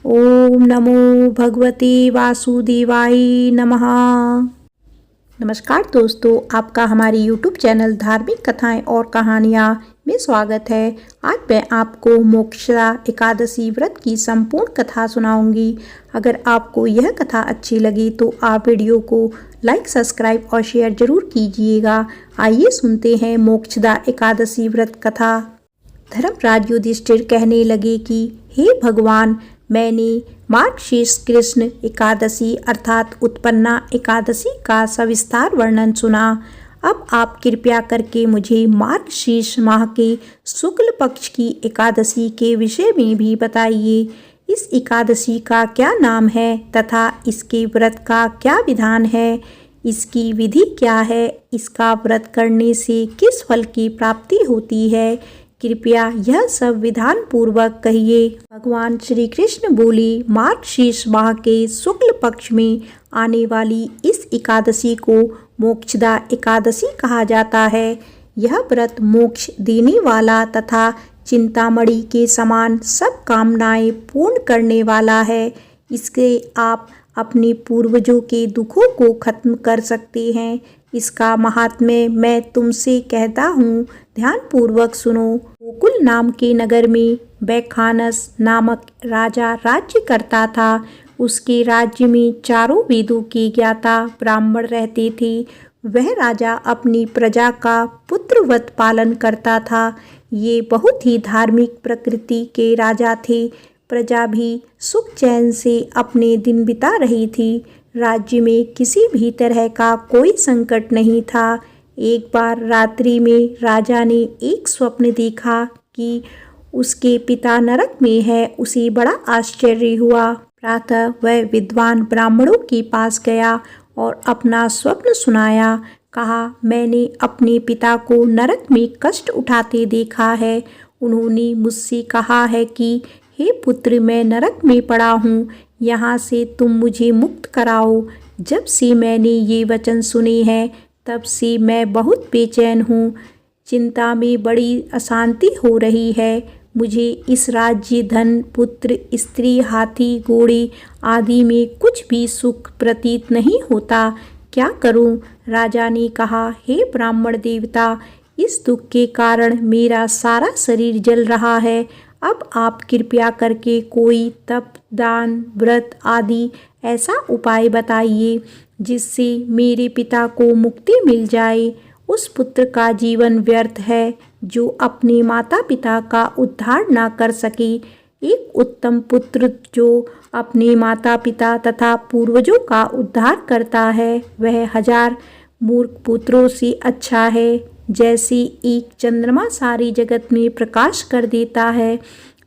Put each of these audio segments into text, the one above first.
ओम नमो भगवते वासुदेवाय नमः। नमस्कार दोस्तों, आपका हमारे YouTube चैनल धार्मिक कथाएं और कहानियां में स्वागत है। आज मैं आपको मोक्षदा एकादशी व्रत की संपूर्ण कथा सुनाऊंगी। अगर आपको यह कथा अच्छी लगी तो आप वीडियो को लाइक, सब्सक्राइब और शेयर जरूर कीजिएगा। आइए सुनते हैं मोक्षदा एकादशी व्रत कथा। धर्मराज युधिष्ठिर कहने लगे कि हे भगवान, मैंने मार्गशीर्ष कृष्ण एकादशी अर्थात उत्पन्ना एकादशी का सविस्तार वर्णन सुना। अब आप कृपया करके मुझे मार्गशीर्ष माह के शुक्ल पक्ष की एकादशी के विषय में भी बताइए। इस एकादशी का क्या नाम है तथा इसके व्रत का क्या विधान है, इसकी विधि क्या है, इसका व्रत करने से किस फल की प्राप्ति होती है, कृपया यह सब विधान पूर्वक कहिए। भगवान श्री कृष्ण बोले, मार्गशीर्ष माह के शुक्ल पक्ष में आने वाली इस एकादशी को मोक्षदा एकादशी कहा जाता है। यह व्रत मोक्ष देने वाला तथा चिंतामणि के समान सब कामनाएं पूर्ण करने वाला है। इसके आप अपने पूर्वजों के दुखों को खत्म कर सकते हैं। इसका महात्म्य मैं तुमसे कहता हूँ, ध्यान पूर्वक सुनो। गोकुल नाम के नगर में बैखानस नामक राजा राज्य करता था। उसके राज्य में चारों वेदों के ज्ञाता ब्राह्मण रहते थे। वह राजा अपनी प्रजा का पुत्रवत पालन करता था। ये बहुत ही धार्मिक प्रकृति के राजा थे। प्रजा भी सुख चैन से अपने दिन बिता रही थी। राज्य में किसी भी तरह का कोई संकट नहीं था। एक बार रात्रि में राजा ने एक स्वप्न देखा कि उसके पिता नरक में है। उसे बड़ा आश्चर्य हुआ। प्रातः वह विद्वान ब्राह्मणों के पास गया और अपना स्वप्न सुनाया। कहा, मैंने अपने पिता को नरक में कष्ट उठाते देखा है। उन्होंने मुझसे कहा है कि हे पुत्र, मैं नरक में पड़ा हूँ, यहाँ से तुम मुझे मुक्त कराओ। जब से मैंने ये वचन सुने हैं तब से मैं बहुत बेचैन हूँ। चिंता में बड़ी अशांति हो रही है। मुझे इस राज्य, धन, पुत्र, स्त्री, हाथी, घोड़े आदि में कुछ भी सुख प्रतीत नहीं होता। क्या करूँ? राजा ने कहा, हे ब्राह्मण देवता, इस दुख के कारण मेरा सारा शरीर जल रहा है। अब आप कृपया करके कोई तप, दान, व्रत आदि ऐसा उपाय बताइए जिससे मेरे पिता को मुक्ति मिल जाए। उस पुत्र का जीवन व्यर्थ है जो अपने माता पिता का उद्धार ना कर सके। एक उत्तम पुत्र जो अपने माता पिता तथा पूर्वजों का उद्धार करता है वह 1000 मूर्ख पुत्रों से अच्छा है। जैसे एक चंद्रमा सारे जगत में प्रकाश कर देता है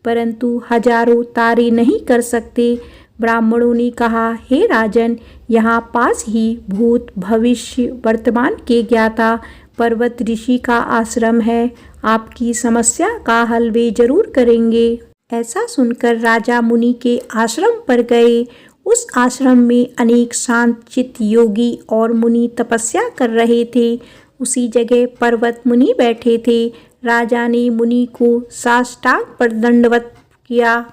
परंतु हजारों तारे नहीं कर सकते। ब्राह्मणों ने कहा, हे राजन, यहाँ पास ही भूत, भविष्य, वर्तमान के ज्ञाता पर्वत ऋषि का आश्रम है। आपकी समस्या का हल वे जरूर करेंगे। ऐसा सुनकर राजा मुनि के आश्रम पर गए। उस आश्रम में अनेक शांत चित्त योगी और मुनि तपस्या कर रहे थे। उसी जगह पर्वत मुनि बैठे थे। राजा ने मुनि को साष्टांग पर दंडवत किया।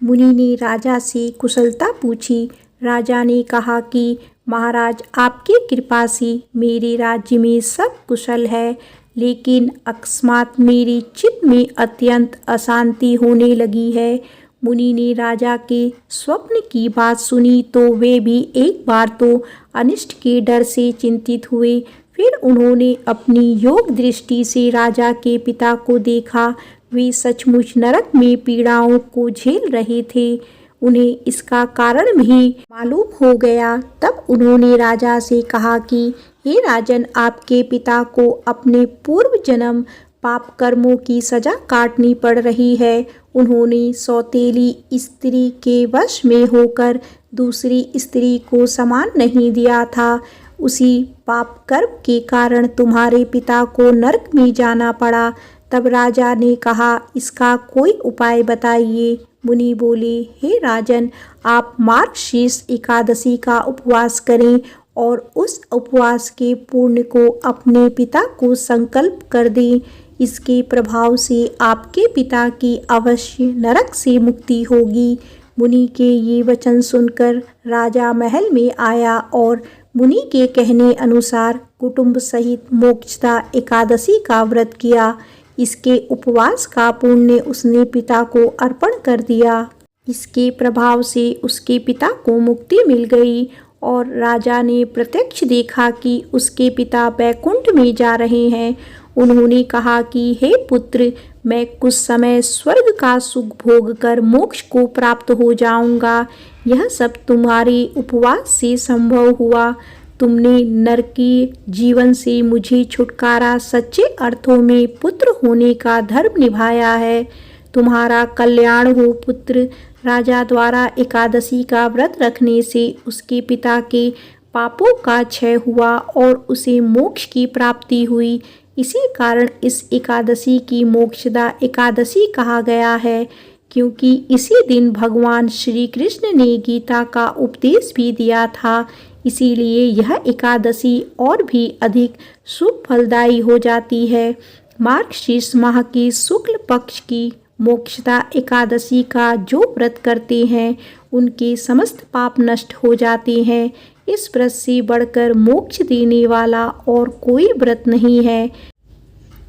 मुनि ने राजा से कुशलता पूछी। राजा ने कहा कि महाराज, आपकी कृपा से मेरे राज्य में सब कुशल है, लेकिन अकस्मात मेरे चित्त में अत्यंत अशांति होने लगी है। मुनि ने राजा के स्वप्न की बात सुनी तो वे भी एक बार तो अनिष्ट के डर से चिंतित हुए। फिर उन्होंने अपनी योग दृष्टि से राजा के पिता को देखा। वे सचमुच नरक में पीड़ाओं को झेल रहे थे। उन्हें इसका कारण भी मालूम हो गया। तब उन्होंने राजा से कहा कि हे राजन, आपके पिता को अपने पूर्व जन्म पाप कर्मों की सजा काटनी पड़ रही है। उन्होंने सौतेली स्त्री के वश में होकर दूसरी स्त्री को सम्मान नहीं दिया था। उसी पाप कर्म के कारण तुम्हारे पिता को नरक में जाना पड़ा। तब राजा ने कहा, इसका कोई उपाय बताइए। मुनि बोले, हे राजन, आप मार्गशीर्ष एकादशी का उपवास करें और उस उपवास के पुण्य को अपने पिता को संकल्प कर दें। इसके प्रभाव से आपके पिता की अवश्य नरक से मुक्ति होगी। मुनि के ये वचन सुनकर राजा महल में आया और मुनि के कहने अनुसार कुटुंब सहित मोक्षदा एकादशी का व्रत किया। इसके उपवास का पुण्य उसने पिता को अर्पण कर दिया। इसके प्रभाव से उसके पिता को मुक्ति मिल गई और राजा ने प्रत्यक्ष देखा कि उसके पिता बैकुंठ में जा रहे हैं। उन्होंने कहा कि हे पुत्र, मैं कुछ समय स्वर्ग का सुख भोग कर मोक्ष को प्राप्त हो जाऊंगा। यह सब तुम्हारे उपवास से संभव हुआ। तुमने नरकीय जीवन से मुझे छुटकारा सच्चे अर्थों में पुत्र होने का धर्म निभाया है। तुम्हारा कल्याण हो पुत्र। राजा द्वारा एकादशी का व्रत रखने से उसके पिता के पापों का क्षय हुआ और उसे मोक्ष की प्राप्ति हुई। इसी कारण इस एकादशी की मोक्षदा एकादशी कहा गया है, क्योंकि इसी दिन भगवान श्री कृष्ण ने गीता का उपदेश भी दिया था। इसीलिए यह एकादशी और भी अधिक शुभ फलदायी हो जाती है। मार्गशीर्ष माह की शुक्ल पक्ष की मोक्षदा एकादशी का जो व्रत करते हैं उनके समस्त पाप नष्ट हो जाते हैं। इस व्रत से बढ़कर मोक्ष देने वाला और कोई व्रत नहीं है।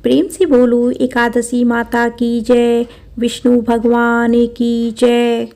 प्रेम से बोलो एकादशी माता की जय। विष्णु भगवान की जय।